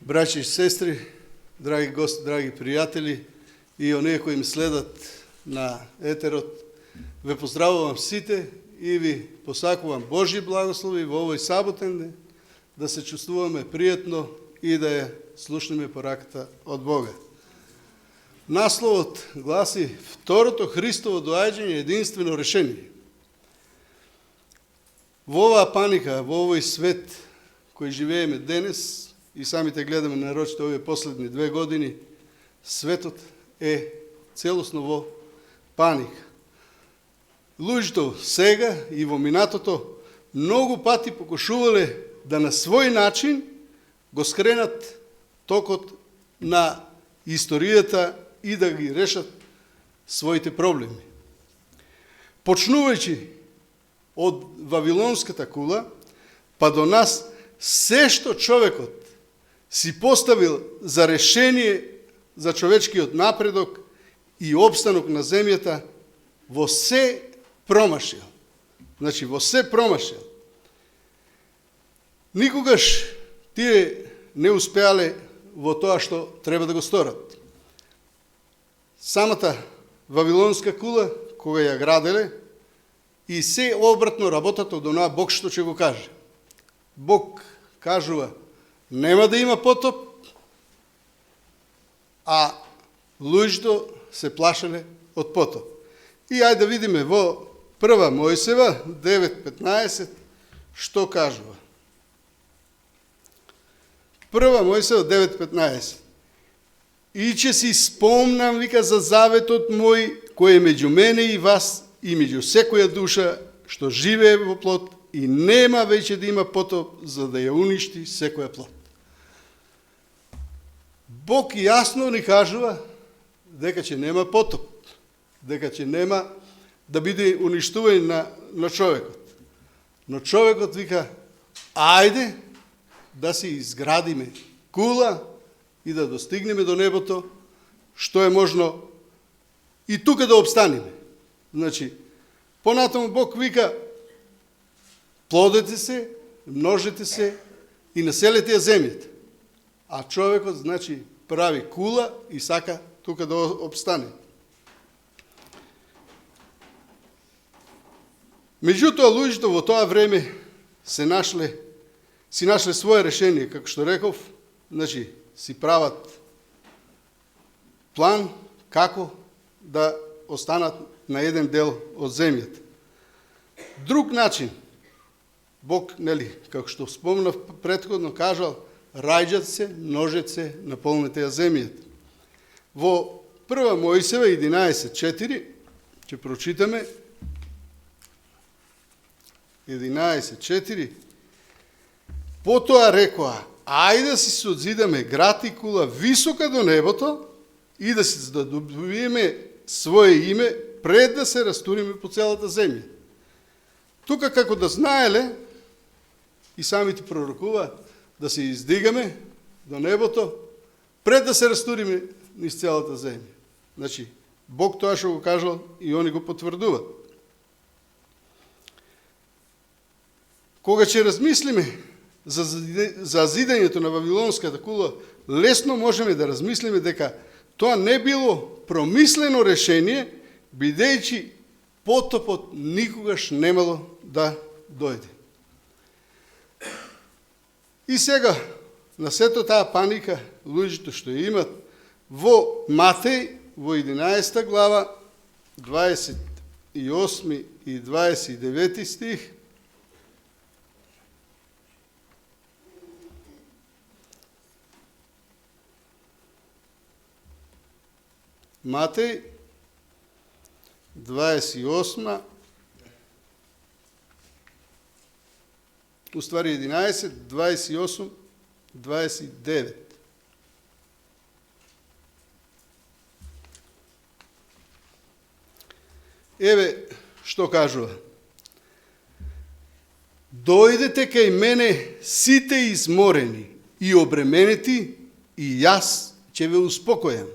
Браќи и сестри, драги гости, драги пријатели и оние кои ме следат на етерот, ве поздравувам сите и ви посакувам Божји благослови во овој саботен ден, да се чувствуваме пријатно и да ја слушнеме пораката од Бога. Насловот гласи: Второто Христово доаѓање е единствено решение. Во оваа паника, во овој свет кој живееме денес, и самите гледаме нарочито овие последни 2 години, светот е целосно во паника. Луѓето сега и во минатото многу пати покушувале да на свој начин го скренат токот на историјата и да ги решат своите проблеми. Почнувајќи од Вавилонската кула, па до нас, се што човекот си поставил за решение за човечкиот напредок и обстанок на земјата, во се промашил. Значи, во се промашил. Никогаш тие не успеале во тоа што треба да го сторат. Самата Вавилонска кула, кога ја граделе, и се обратно работат од онаа Бог што ќе го каже. Бог кажува: нема да има потоп, а луѓето се плашеле од потоп. И ајде да видиме во 1 Мојсева 9:15 што кажува. 1 Мојсева 9:15. И ќе си спомнам, вика, за заветот мој, кој е меѓу мене и вас, и меѓу секоја душа што живее во плот, и нема веќе да има потоп за да ја уништи секоја плот. Бог јасно ни кажува дека ќе нема потоп, дека ќе нема да биде уништување на човекот. Но човекот вика: ајде да си изградиме кула и да достигнеме до небото, што е можно и тука да обстанеме. Значи, понатаму Бог вика: плодете се, множете се и населете ја земјата. А човекот, значи, прави кула и сака тука да обстане. Меѓутоа, луѓето во тоа време си нашле свое решение, како што реков, значи, си прават план како да останат на еден дел од земјата. Друг начин, Бог, нели, како што спомнав претходно, кажал: раѓат се, множат се, наполнете ја земјата. Во 1 Мојсева 11:4 ќе прочитаме 11:4. Потоа рекоа: ајде да си созидаме град и кула висока до небото и да си задобиеме свое име пред да се растуриме по целата земја. Тука, како да знаеле, и самите пророкува да се издигаме до небото пред да се растуриме низ целата земја. Значи, Бог тоа што го кажал и они го потврдуваат. Кога ќе размислиме за зидењето на Вавилонската кула, лесно можеме да размислиме дека тоа не било промислено решение, бидејќи потопот никогаш немало да дојде. И сега, на сето таа паника, луѓето што ја имат, во Матеј, во 11 глава, 28 и 29 стих, Матеј 28, уствари 11, 28, 29. Еве што кажува: дојдете кај мене сите изморени и обременети, и јас ќе ве успокојам.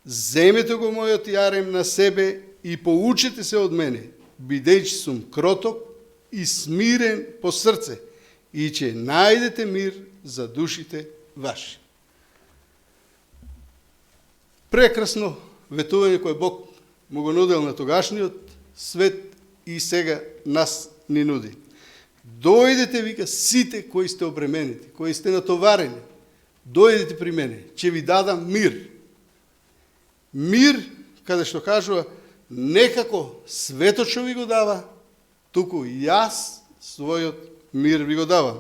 Земете го мојот јарем на себе и поучете се од мене, бидејќи сум кроток и смирен по срце, и ќе најдете мир за душите ваши. прекрасно ветување кое Бог му го нудел на тогашниот свет и сега нас ни нуди. Дојдете, вика, сите кои сте обременети, кои сте натоварени, дојдете при мене, ќе ви дадам мир. Мир, каде што кажува, некако светот што ви го дава, туку јас својот мир ви го давам.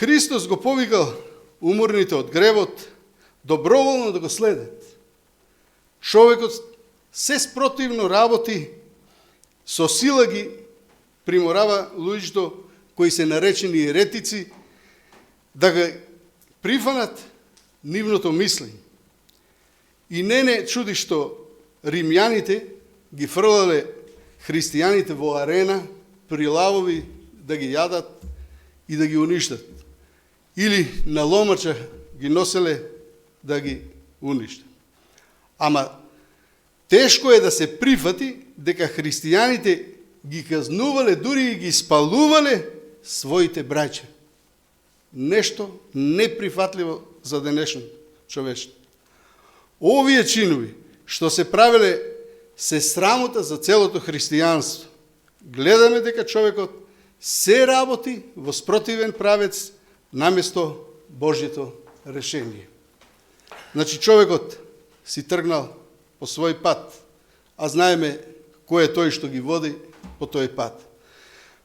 Христос го повикал уморните од гревот доброволно да го следат. Човекот се спротивно работи, со сила ги приморава луѓето кои се наречени еретици да го прифанат нивното мислење. И не чуди што римјаните ги фрлале христијаните во арена при лавови да ги јадат и да ги уништат. Или на ломача ги носеле да ги уништат. Ама тешко е да се прифати дека христијаните ги казнувале, дури и ги спалувале своите браќа. Нешто неприфатливо за денешното човештво. Овие чинови што се правеле се срамота за целото христијанство. Гледаме дека човекот се работи во спротивен правец наместо Божјето решение. Значи човекот си тргнал по свој пат, а знаеме кој е тој што ги води по тој пат.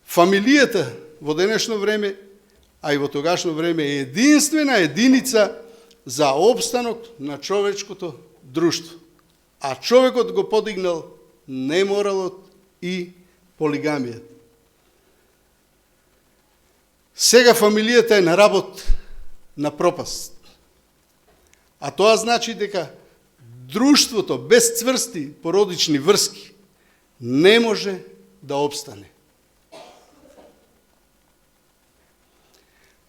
Фамилијата во денешно време, а и во тогашно време е единствена единица за опстанок на човечкото друштво. А човекот го подигнал неморалот и полигамијата. Сега фамилијата е на работ на пропаст. А тоа значи дека друштвото без цврсти породични врски не може да опстане.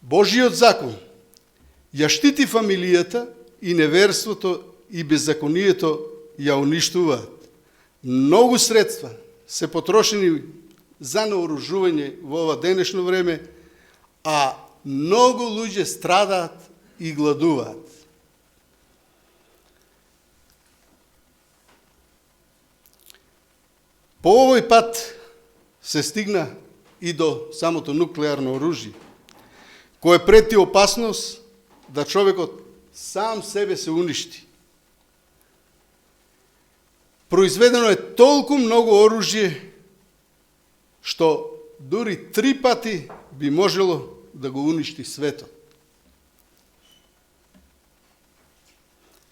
Божиот закон ја штити фамилијата и неверството и беззаконието ја уништуваат. Многу средства се потрошени за наоружување во ова денешно време, а многу луѓе страдаат и гладуваат. По овој пат се стигна и до самото нуклеарно оружје, кое прети опасност да човекот сам себе се уништи. Произведено е толку многу оружје, што дури 3 пати би можело да го уништи светот.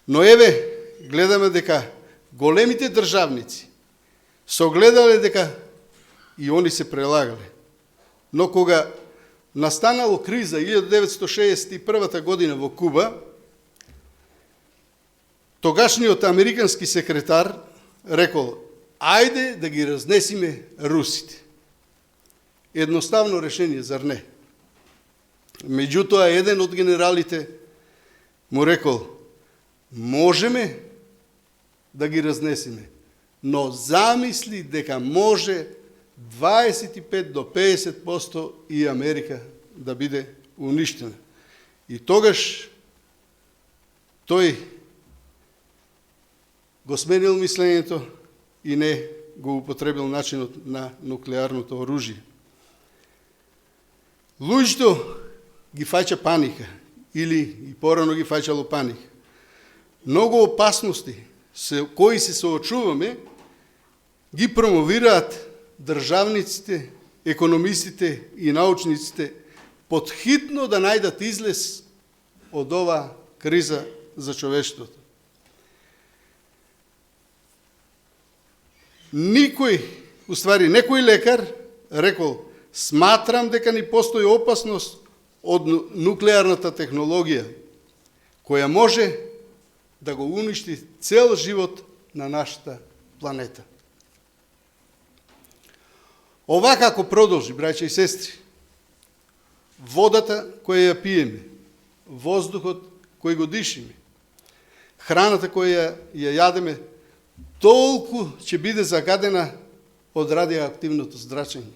Но еве, гледаме дека големите државници согледале дека и они се прелагале. Но кога настанало криза 1961 година во Куба, тогашниот американски секретар рекол: ајде да ги разнесиме русите. Едноставно решение, зар не? Меѓутоа, еден од генералите му рекол: можеме да ги разнесиме, но замисли дека може 25 до 50% и Америка да биде уништена. И тогаш тој го сменил мислењето и не го употребил начинот на нуклеарното оружје. Луѓето ги фаќа паника, или и порано ги фаќало паника. Многу опасности кои се соочуваме, ги промовираат државниците, економистите и научниците подхитно да најдат излез од ова криза за човештвото. Некој лекар рекол: сматрам дека ни постои опасност од нуклеарната технологија, која може да го уништи цел живот на нашата планета. Ова како продолжи, браќа и сестри, водата која ја пиеме, воздухот кој го дишиме, храната која ја јадеме, толку ќе биде загадена од радиоактивното зрачење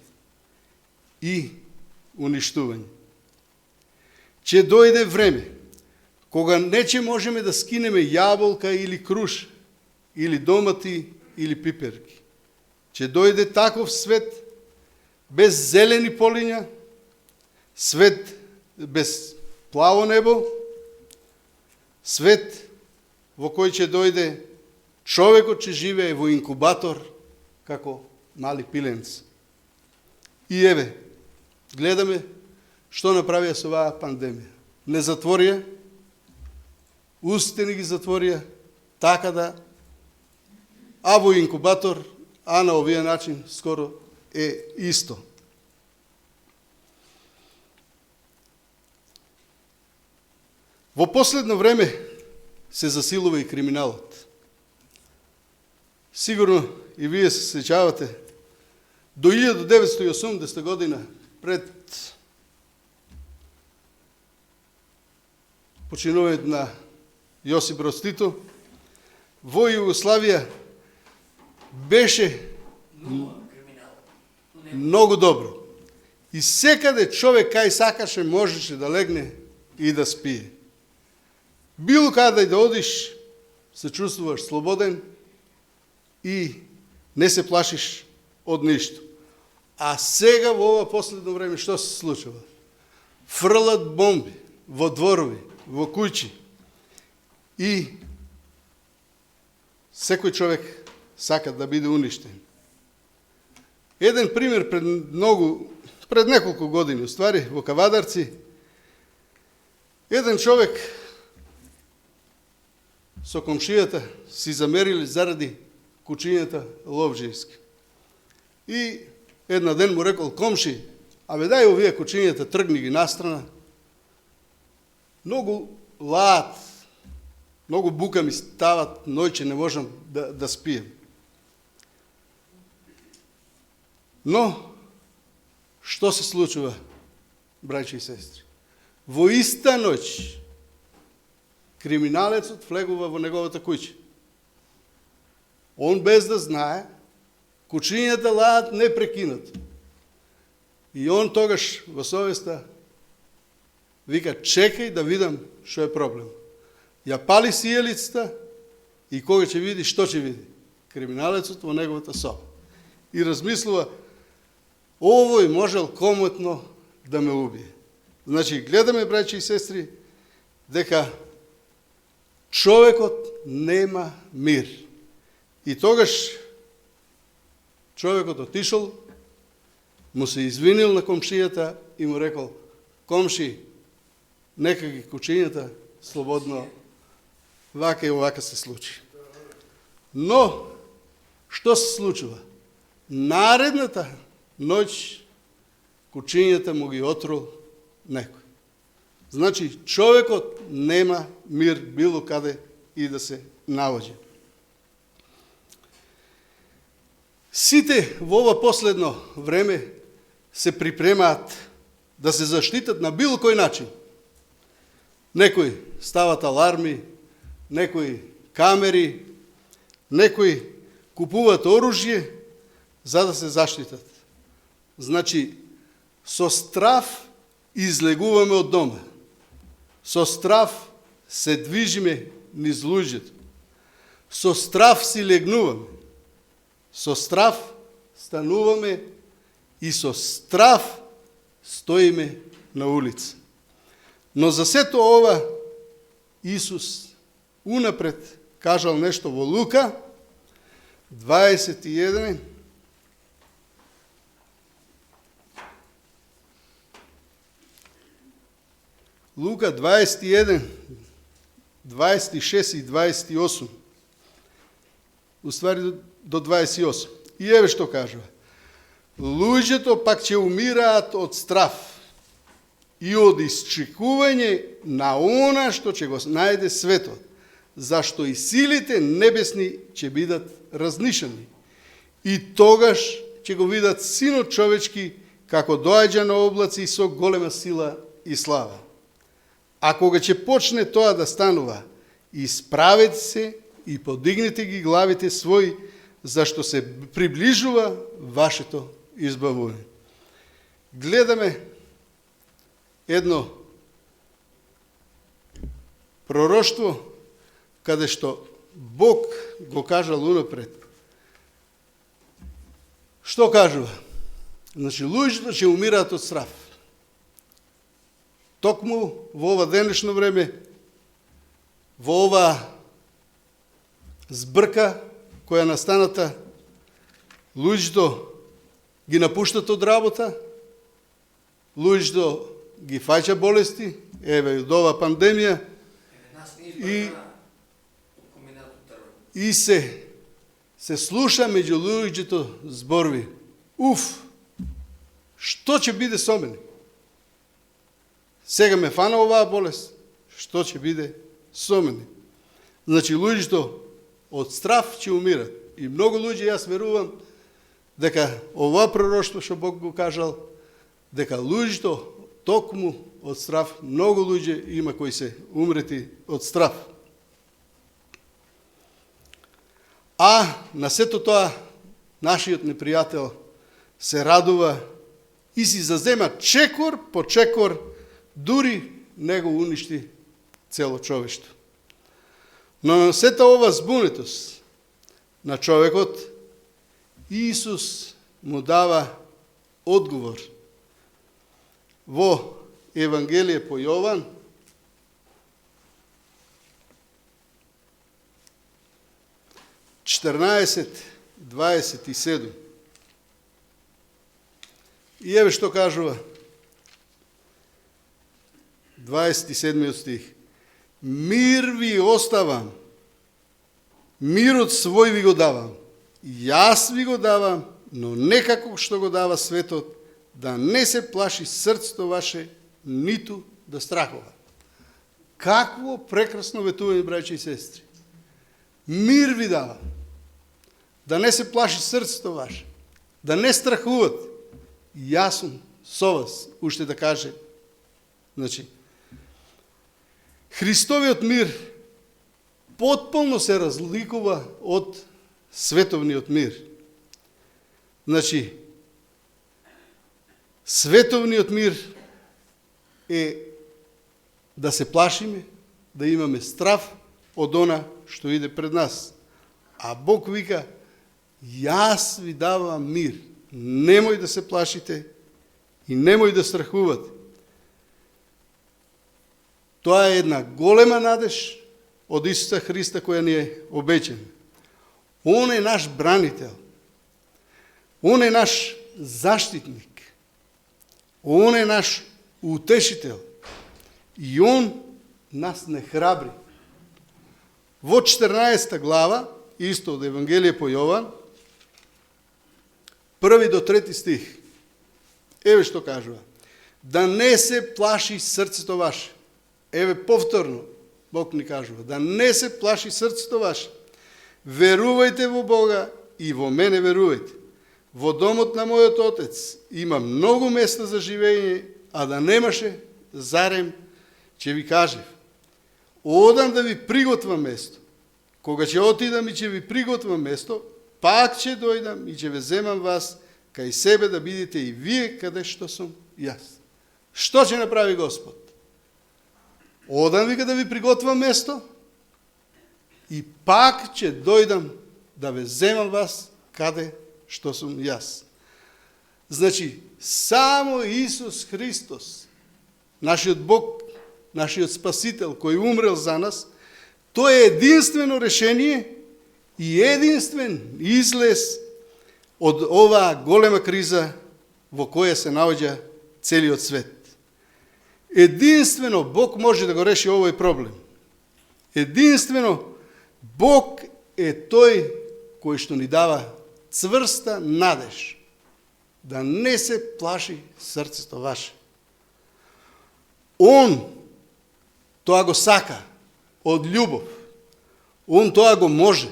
и уништување. Ќе дојде време кога нече можеме да скинеме јаболка или круш, или домати, или пиперки. Ќе дојде таков свет без зелени полиња, свет без плаво небо, свет во кој ќе дојде човекот ќе живее во инкубатор како мали пиленци. И еве, гледаме што направија со оваа пандемија. Не затворија, устите ни ги затворија, така да, а во инкубатор, а на овие начин скоро е исто. Во последно време се засилува и криминалот. Сигурно и вие се сеќавате, до 1980 година, пред починувањето на Јосип Броз Тито, во Југославија беше многу добро. И секаде човек кај сакаше можеше да легне и да спие. Било каде да одиш, се чувствуваш слободен и не се плашиш од ништо. А сега во ова последно време што се случува? Фрлат бомби во дворови, во куќи. И секој човек сака да биде уништен. Еден пример пред неколку години, уствари, во Кавадарци, еден човек со комшијата си замерили заради кучињата ловџијски. И една ден му рекол комши, абе дај овие кучињата, тргни ги настрана. Многу лаат, многу бука ми стават, ноќе не можам да спием. Но, што се случува, браќи и сестри? Во иста ноќ, криминалецот влегува во неговата куќа. Он без да знае, кучињата лаат непрекинато. И он тогаш во совеста вика, чекај да видам што е проблем. Ја пали сијалицата и кога ќе види, што ќе види? Криминалецот во неговата соба. И размислува, овој можел комотно да ме убие. Значи, гледаме, браќи и сестри, дека човекот нема мир. И тогаш човекот отишол, му се извинил на комшијата и му рекол, комши, нека ги кучињата слободно, вака и овака се случи. Но, што се случува? Наредната ноќ кучињата му ги отрул некој. Значи, човекот нема мир било каде и да се наоѓа. Сите во ова последно време се припремаат да се заштитат на било кој начин. Некои стават аларми, некои камери, некои купуваат оружје за да се заштитат. Значи, со страв излегуваме од дома. Со страв се движиме низ луѓето. Со страв си легнуваме. Со страв стануваме и со страв стоиме на улица. Но за сето ова Исус унапред кажал нешто во Лука 21. Лука 21, 26 и 28. Уствари до 28. И еве што кажува. Луѓето пак ќе умираат од страв и од исчекување на она што ќе го најде светот, зашто и силите небесни ќе бидат разнишени. И тогаш ќе го видат Синот човечки како доаѓа на облаци со голема сила и слава. А кога ќе почне тоа да станува, исправете се и подигнете ги главите своји, зашто се приближува вашето избавување. Гледаме едно пророštvo каде што Бог го кажал унапред. Што кажува? Значи, луѓето ќе умираат од страв. Токму во ова денешно време, во ова збрка која настаната, луѓето ги напуштат од работа, луѓето ги фаќа болести, еве од ова пандемија, и се слуша меѓу луѓето зборови. Уф, што ќе биде со мене? Сега ме фана оваа болест, што ќе биде со мене? Значи, луѓето од страв ќе умират. И многу луѓе, јас верувам, дека ова пророштво што Бог го кажал, дека луѓето токму од страв, многу луѓе има кои се умрети од страв. А на сето тоа, нашиот непријател се радува и си зазема чекор по чекор, дури не го уништи цело човештво. Но на сета ова збунетост на човекот, Исус му дава одговор. Во Евангелие по Јован, 14:27. И еве што кажува 27 стих. Мир ви оставам, мирот свој ви го давам. Јас ви го давам, но не како што го дава светот, да не се плаши срцето ваше, ниту да страхува. Какво прекрасно ветување, браќи и сестри. Мир ви дава. Да не се плаши срцето ваше, да не страхуват. Јас сум со вас, уште да каже. Значи, Христовиот мир потполно се разликува од световниот мир. Значи, световниот мир е да се плашиме, да имаме страв од она што иде пред нас. А Бог вика, јас ви давам мир, немој да се плашите и немој да страхувате. Тоа е една голема надеж од Исуса Христа која ни е обечена. Он е наш бранител. Он е наш заштитник. Он е наш утешител. И он нас не храбри. Во 14 глава, исто од Евангелие по Јован, 1 до 3 стих. Еве што кажува. Да не се плаши срцето ваше. Еве повторно, Бог ни кажува. Да не се плаши срцето ваше. Верувајте во Бога и во мене верувајте. Во домот на мојот отец има многу места за живење, а да немаше, зарем, ќе ви кажев. Одам да ви приготвам место. Кога ќе отидам и ќе ви приготвам место, пак ќе дојдам и ќе ве земам вас кај себе да бидете и вие каде што сум јас. Што ќе направи Господ? Одам вика да ви приготвам место и пак ќе дојдам да ве земам вас каде што сум јас. Значи, само Исус Христос, нашиот Бог, нашиот Спасител, кој умрел за нас, тој е единствено решение и единствен излез од оваа голема криза во која се наоѓа целиот свет. Единствено Бог може да го реши овој проблем. Единствено Бог е тој кој што ни дава цврста надеж, да не се плаши срцето ваше. Он тоа го сака од љубов. Он тоа го може.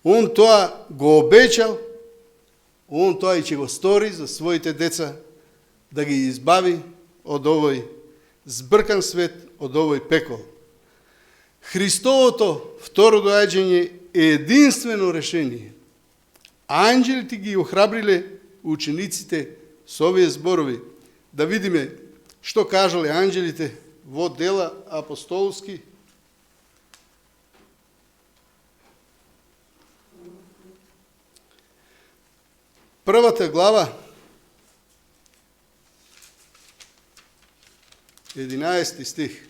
Он тоа го обечал. Он тоа и ќе го стори за своите деца, да ги избави од овој збркан свет, од овој пекол. Христовото второ доаѓање е единствено решение. Анđелите ги охрабриле учениците со овие зборови. Да видиме што кажале анđелите во Дела апостолски, првата глава, 11 стих.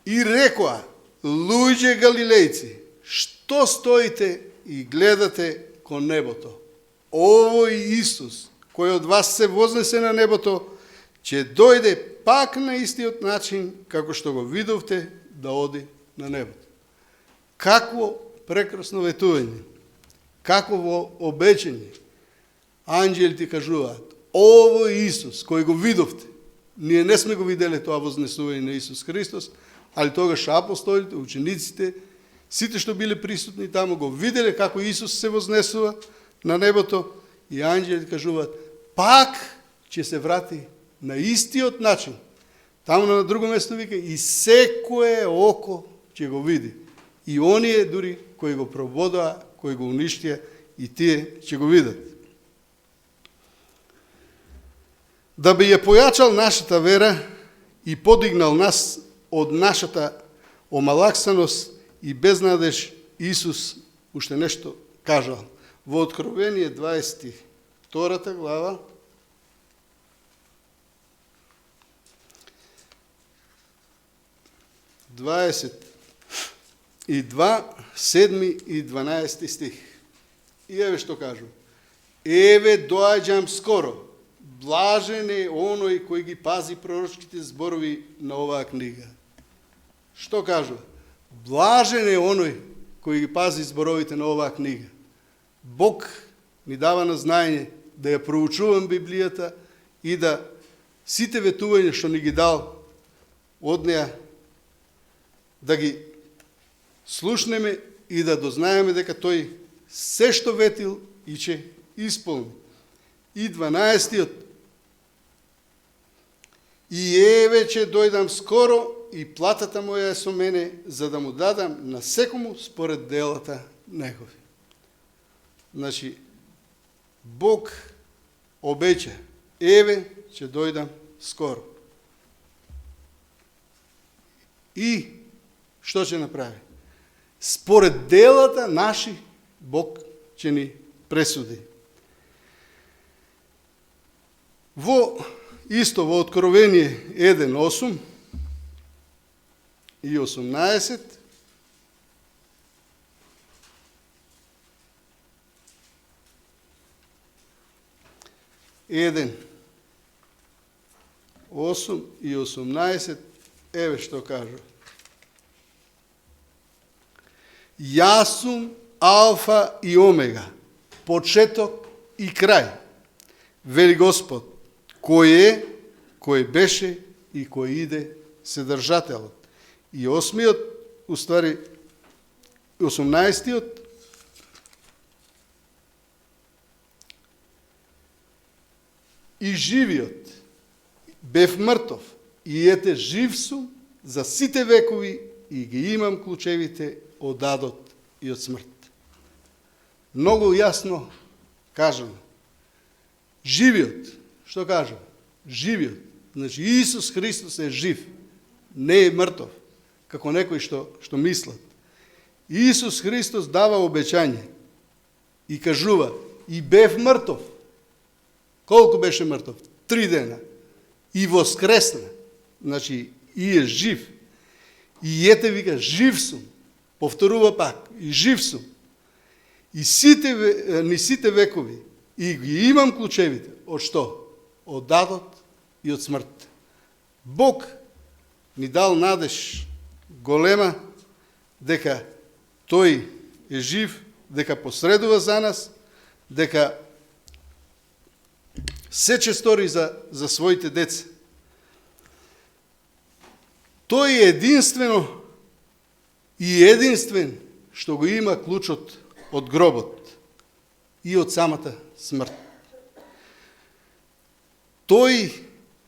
И рекоа, луѓе галилејци, што стоите и гледате кон небото? Овој Исус, кој од вас се вознесе на небото, ќе дојде пак на истиот начин, како што го видовте да оди на небото. Какво прекрасно ветување, какво обечење. Анđелите кажуваат, овој Исус, кој го видовте, ние не сме го виделе тоа вознесување на Исус Христос, али тогаш апостолите, учениците, сите што биле присутни таму, го виделе како Исус се вознесува на небото и анđелите кажуваат, пак ќе се врати на истиот начин. Таму на друго место вика, и секое око ќе го види. И оние дури кои го прободаа, кои го уништија, и тие ќе го видат. Да би ја појачал нашата вера и подигнал нас од нашата омалаксаност и безнадеж, Исус уште нешто кажал. Во Откровение 22 глава, 22, 7 и 12 стих. И еве што кажу. Еве доаѓам скоро. Блажен е оној кој ги пази пророчките зборови на оваа книга. Што кажу? Блажен е оној кој ги пази зборовите на оваа книга. Бог ни дава на знаење да ја проучувам Библијата и да сите ветувања што ни ги дал од неа да ги слушнеме и да дознаеме дека тој се што ветил и ќе исполни. И 12-тиот. И еве ќе дојдам скоро и платата моја е со мене, за да му дадам на секому според делата негови. Значи, Бог обеќа, еве ќе дојдам скоро. И што ќе направи? Според делата наши, Бог ќе ни пресуди. Исто во Откровение 1:8 и 18, Еден, 8 и 18, еве што кажу. Јас сум Алфа и Омега, почеток и крај, вели Господ, кој е, кој беше и кој иде, Седржателот. И 18-тиот, и живиот, бев мртов, и ете жив сум за сите векови и ги имам клучевите од адот и од смрт. Многу јасно кажано. Живиот, што кажам? Живиот. Значи Исус Христос е жив, не е мртов, како некои што мислат. Исус Христос дава обеќање и кажува, и бев мртов. Колку беше мртов? 3 дена. И воскресна. Значи, и е жив. И ете вика, жив сум. Повторува пак, и жив сум. И ни сите векови. И ги имам клучевите. Од што? Од адот и од смрт. Бог ни дал надеж голема дека тој е жив, дека посредува за нас, дека се честори за своите деца. Тој е единствено и единствен што го има клучот од гробот и од самата смрт. Тој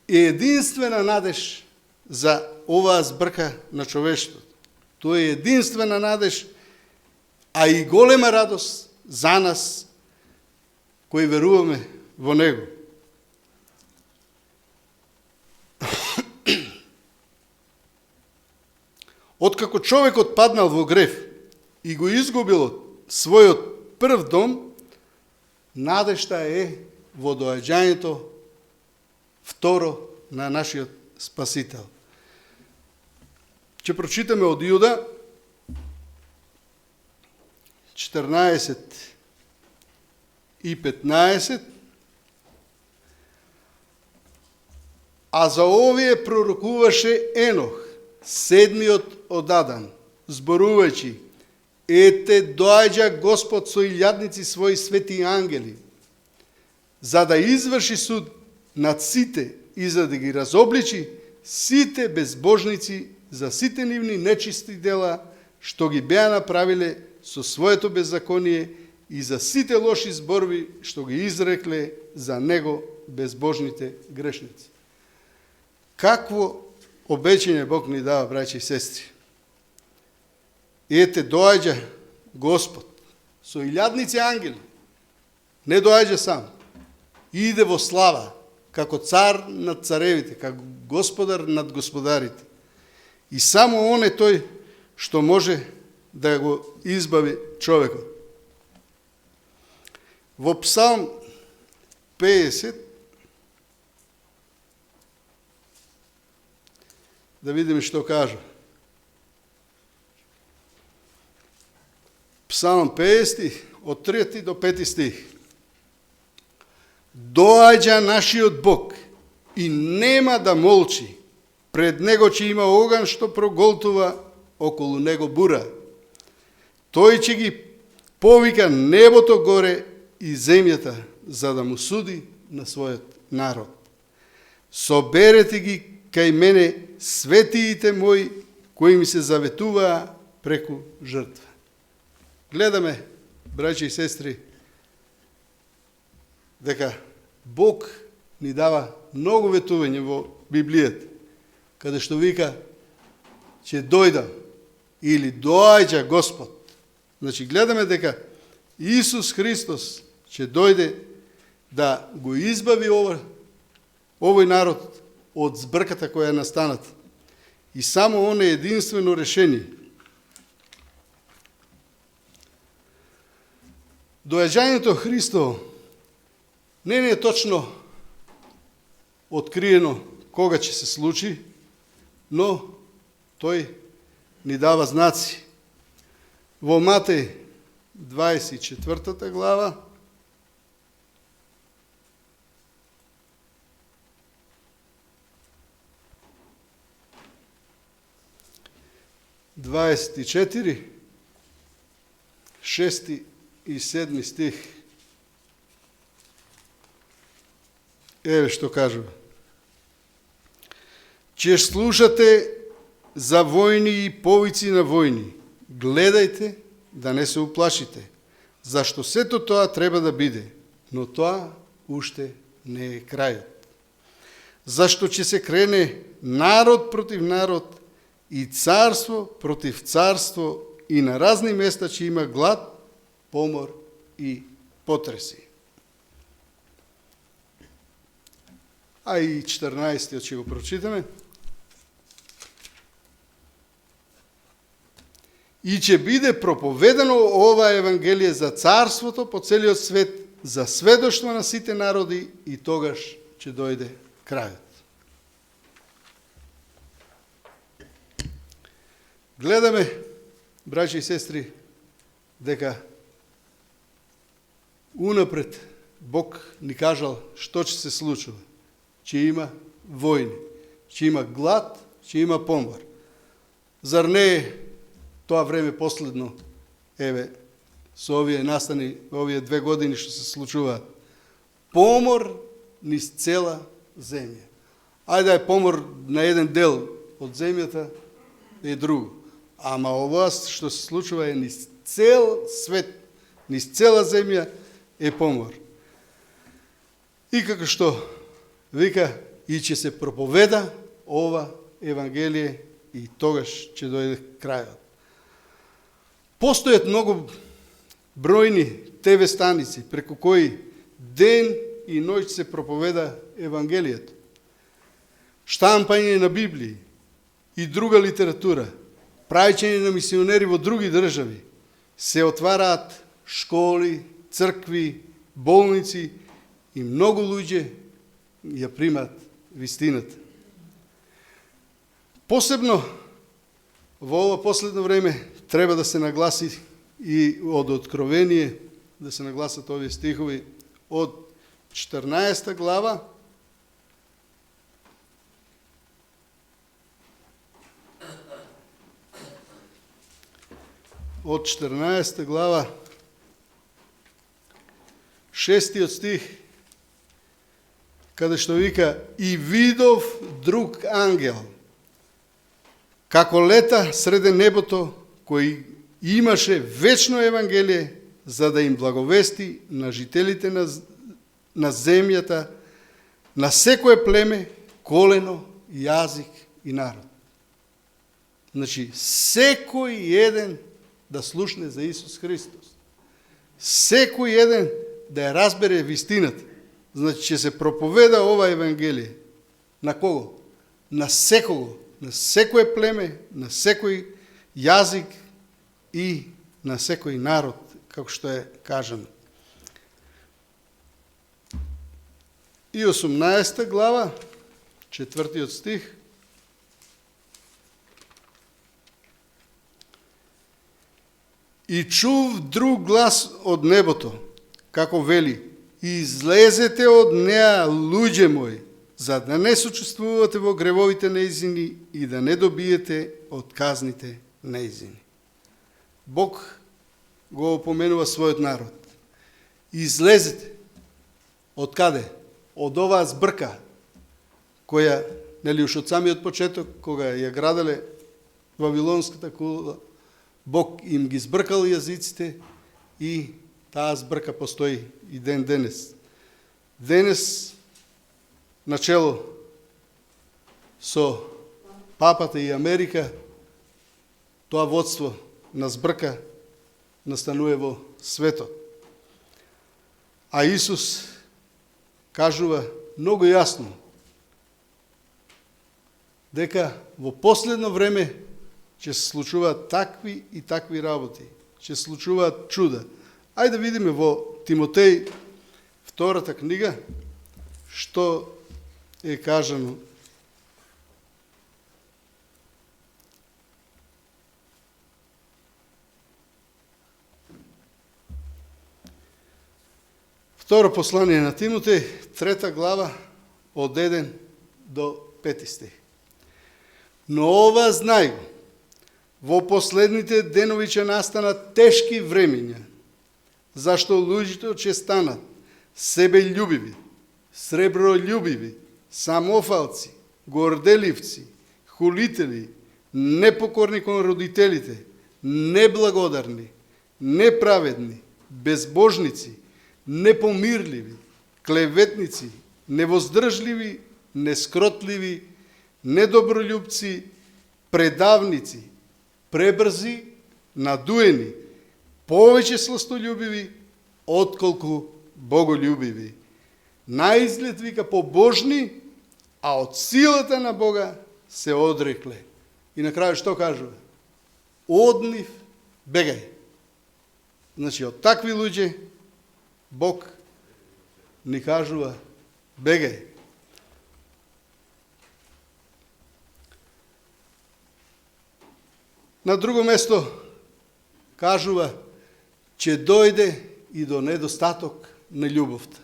е единствена надеж за оваа збрка на човештвото. Тој е единствена надеж, а и голема радост за нас кои веруваме во Него. Откако човекот паднал во грев и го изгубил својот прв дом, надежта е во доаѓањето второ на нашиот Спасител. Ќе прочитаме од Јуда 14 и 15. А за овие пророкуваше Енох, седмиот од Адан, зборувајќи: ете, доаѓа Господ со илјадници своји свети ангели, за да изврши суд над сите и за да ги разобличи сите безбожници за сите нивни нечисти дела, што ги беа направиле со своето беззаконие и за сите лоши зборви, што ги изрекле за него безбожните грешници. Какво обеќање Бог ни дава, браќи и сестри? Ете, доаѓа Господ со илјадници ангели. Не доаѓа сам. Иде во слава, како цар над царевите, како господар над господарите. И само он е тој што може да го избави човекот. Во Псалм 50, да видиме што кажа. Псалм 50, од 3 до 5 стих. Доаѓа нашиот Бог и нема да молчи. Пред него ќе има оган што проголтува, околу него бура. Тој ќе ги повика небото горе и земјата, за да му суди на својот народ. Соберете ги кај мене светиите мои, кои ми се заветуваа преку жртва. Гледаме, браќи и сестри, дека Бог ни дава многу ветување во Библијата, каде што вика ќе дојда или доаѓа Господ. Значи, гледаме дека Исус Христос ќе дојде да го избави овој народ од збрката која е настаната. И само он е единствено решение. Доаѓањето Христово не е точно откриено кога ќе се случи, но тој ни дава знаци. Во Матеј 24 глава, дваесет и 6 и 7 стих. Еве што кажува. Ќе слушате за војни и повици на војни. Гледајте да не се уплашите, зашто сето тоа треба да биде, но тоа уште не е крајот. Зашто ќе се крене народ против народ и царство против царство и на разни места ќе има глад, помор и потреси. А и 14-тиот ќе го прочитаме. И ќе биде проповедано ова Евангелие за царството по целиот свет, за сведоштво на сите народи, и тогаш ќе дојде крајот. Гледаме, браќи и сестри, дека унапред Бог ни кажал што ќе се случува. Ќе има војни, ќе има глад, ќе има помор. Зар не е тоа време последно, еве, со овие настани, овие 2 години што се случуваат? Помор низ цела земја. Ајде да е помор на еден дел од земјата, е друго. Ама ова што се случува е низ цел свет, низ цела земја е помор. И како што вика, и ќе се проповеда ова Евангелие, и тогаш ќе дојде крајот. Постојат многу бројни ТВ станици преку кои ден и ноќ се проповеда Евангелието. Штампање на Библии и друга литература, праќање на мисионери во други држави, се отвараат школи, цркви, болници и многу луѓе ја примат вистината. Посебно во ова последно време треба да се нагласи и од Откровение, да се нагласат овие стихови од 14 глава од 14 глава 6 стих, каде што вика: и видов друг ангел, како лета среде небото, кој имаше вечно евангелие, за да им благовести на жителите на земјата, на секое племе, колено, јазик и народ. Значи, секој еден да слушне за Исус Христос. Секој еден да ја разбере вистината. Значи, ќе се проповеда ова евангелие. На кого? На секого. На секое племе, на секој јазик и на секој народ, како што е кажано. И 18 глава, 4 стих. И чув друг глас од небото, како вели: излезете од неа, луѓе мои, за да не сочувствувате во гревовите неизини и да не добиете од казните неизини. Бог го опоменува својот народ. Излезете. Од каде? Од оваа збрка, која, нели, уште од самиот почеток, кога ја граделе Вавилонската кула, Бог им ги збркал јазиците и таа збрка постои и ден денес. Денес, начело со папата и Америка, тоа водство на збрка настанува во светот. А Исус кажува многу јасно дека во последно време ќе се случуваат такви и такви работи, ќе се случуваат чуда. Ајде да видиме во Тимотеј, втората книга, што е кажано. Второ послание на Тимотеј, 3 глава, од 1 до 5 стих. Но ова знај го, во последните денови ќе настанат тешки времења, зашто луѓето ќе станат себељубиви, сребролюбиви, самофалци, горделивци, хулители, непокорни кон родителите, неблагодарни, неправедни, безбожници, непомирливи, клеветници, невоздржливи, нескротливи, недобролюбци, предавници, пребрзи, надуени, повеќе сластолюбиви, отколку боголюбиви. Наизглед вика побожни, а од силата на Бога се одрекле. И на крај што кажува? Од нив бегај. Значи, од такви луѓе Бог ни кажува бегај. На друго место кажува, ќе дојде и до недостаток на љубовта.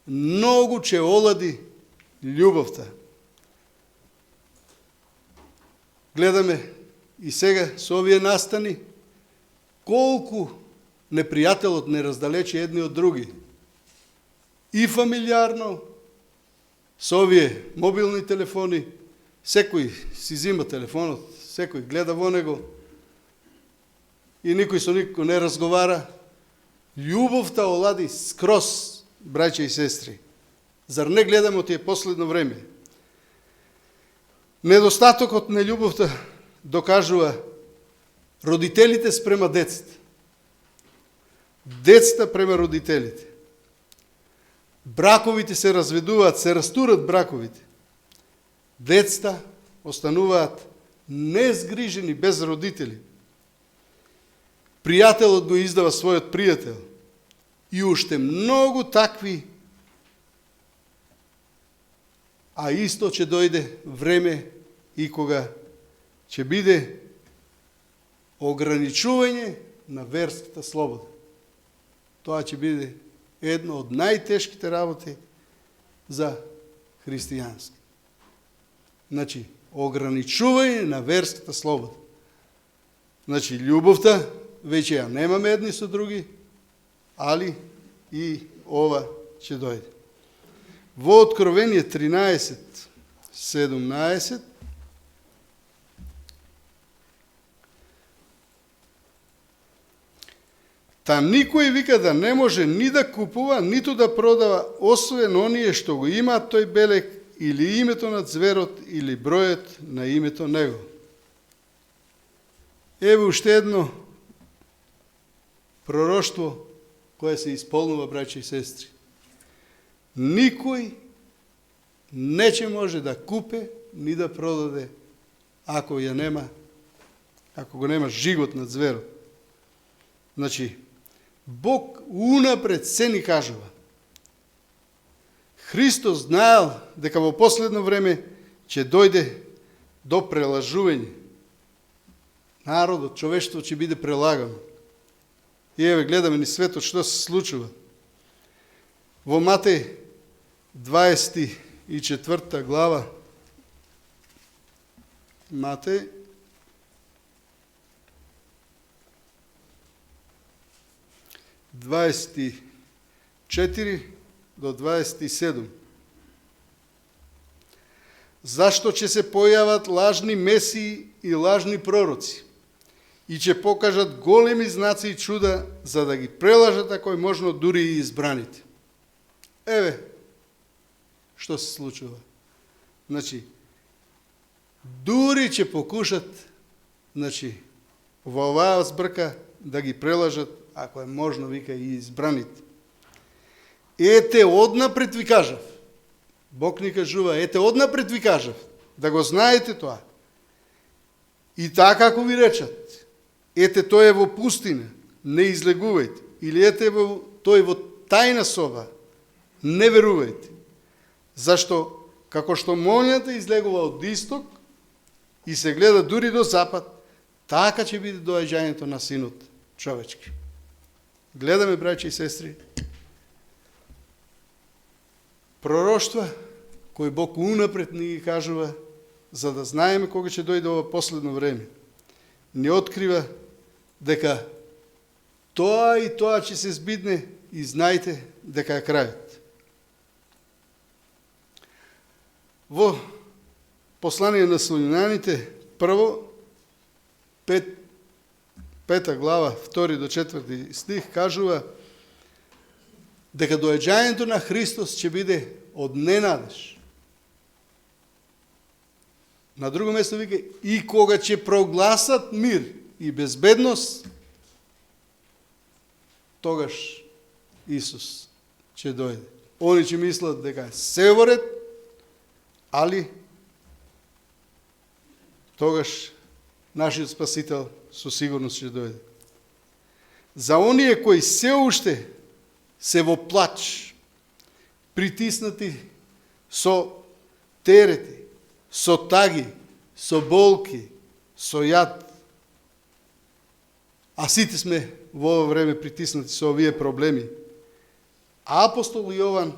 Многу ќе олади љубовта. Гледаме и сега со овие настани колку непријателот не раздалече едни од други. И фамилиарно, со овие мобилни телефони, секој си зима телефонот, секој гледа во него и никој со никој не разговара. Љубовта олади скроз, браќа и сестри. Зар не гледаме од тие последно време? Недостатокот на љубовта докажува родителите спрема децата. Децата према родителите. Браковите се разведуваат, се растурат браковите. Децата остануваат незгрижени, без родители. Пријателот го издава својот пријател. И уште многу такви, а исто ќе дојде време и кога ќе биде ограничување на верската слобода. Тоа ќе биде едно од најтешките работи за христијански. Значи, ограничување на верската слобода. Значи, љубовта веќе ја немаме едни со други, али и ова ќе дојде. Во Откровение 13:17 там никој вика да не може ни да купува, ниту да продава, освен оние што го имаат тој белег, или името на зверот, или бројот на името него. Еве уште едно пророштво кое се исполнува, браќи и сестри. Никој не ќе може да купе ни да продаде ако го нема жигот на зверот. Значи, Бог унапред се ни кажува. Христос знаел дека во последно време ќе дојде до прелажување. Народот, човештво ќе биде прелагано. И еве гледаме ни светот што се случува. Во Матеј 24 глава, Матеј 24 до 27. Зашто ќе се појават лажни месии и лажни пророци и ќе покажат големи знаци и чуда, за да ги прелажат, ако е можно, дури и избраните. Еве, што се случува. Значи, дури ќе покушат, значи, во оваа збрка да ги прелажат, ако е можно, вика, и избраните. Ете, однапред ви кажав. Бог ни кажува, ете, однапред ви кажав, да го знаете тоа. И така како ви речат, ете, тој е во пустина, не излегувајте. Или ете, тој во тајна соба, не верувајте. Зашто, како што молњата излегува од исток и се гледа дури до запад, така ќе биде доаѓањето на Синот човечки. Гледаме, браќи и сестри, пророштва кои Бог унапред ни ги кажува, за да знаеме кога ќе дојде ова последно време. Ни открива дека тоа и тоа ќе се збидне и знајте дека е крајот. Во послание на Солуњаните, прво, 5 глава, 2 до 4 стих, кажува дека доаѓањето на Христос ќе биде од ненадеж. На друго место вика, и кога ќе прогласат мир и безбедност, тогаш Исус ќе дојде. Они ќе мислат дека се во ред, али тогаш нашиот Спасител со сигурност ќе дојде. За оние кои се уште се во плач, притиснати со терети, со таги, со болки, со јад, а сите сме во ова време притиснати со овие проблеми. Апостол Јован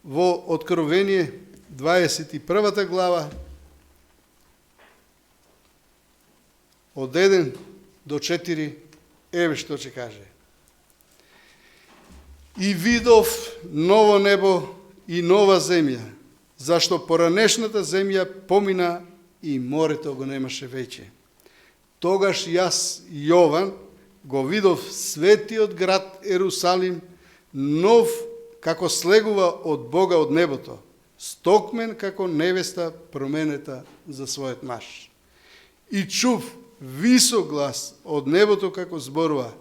во Откровение 21 глава од 1 до 4, еве што ќе каже. И видов ново небо и нова земја, зашто поранешната земја помина и морето го немаше веќе. Тогаш јас, Јован, го видов светиот град Ерусалим, нов како слегува од Бога од небото, стокмен како невеста променета за својот маж. И чув висок глас од небото како зборува,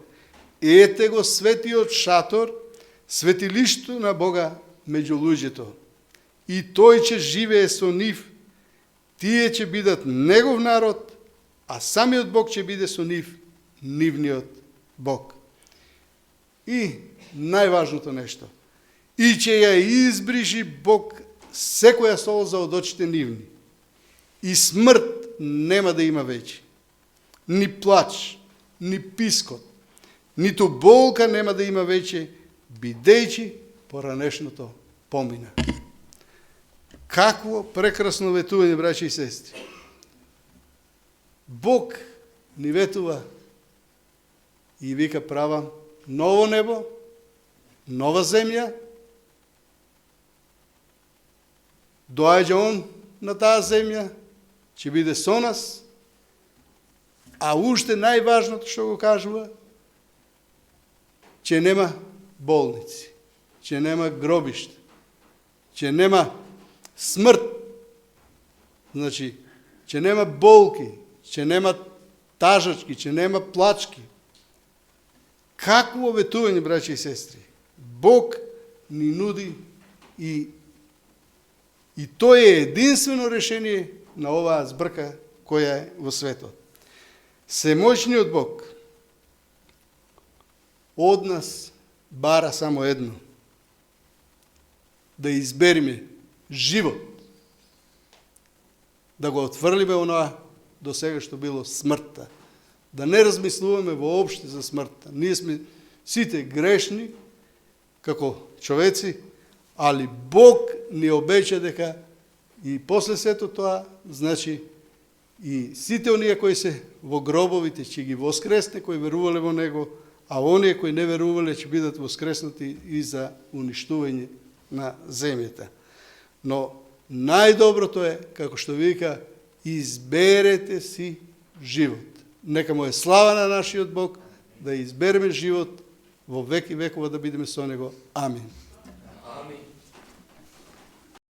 ете го светиот шатор, светилишто на Бога меѓу луѓето. И тој ќе живее со нив, тие ќе бидат негов народ, а самиот Бог ќе биде со нив, нивниот Бог. И најважното нешто, и ќе ја избрижи Бог секоја солза од очите нивни, и смрт нема да има веќе, ни плач, ни пискот, ниту болка нема да има веќе, бидејќи поранешното помина. Какво прекрасно ветување, браќи и сестри. Бог ни ветува и вика правам ново небо, нова земја, доаѓа Он на таа земја, ќе биде со нас, а уште најважното што го кажува, ќе нема болници, ќе нема гробиште, ќе нема смрт, значи, ќе нема болки, ќе нема тажачки, ќе нема плачки. Какво ветување, браќи и сестри? Бог ни нуди и тој е единствено решение на оваа збрка која е во светот. Семоćниот Бог од нас бара само едно: да избериме живот, да го отфрлиме оноа до сега што било смртта, да не размислуваме воопште за смртта. Ние сме сите грешни како човеци, али Бог ни обеча дека и после сето тоа, значи, и сите оние кои се во гробовите ќе ги воскресне, кои верувале во Него, а оние кои не верувале ќе бидат воскреснати и за уништување на земјата. Но најдоброто е, како што вика, изберете си живот. Нека му е слава на нашиот Бог, да избереме живот во веки векова, да бидеме со Него. Амин.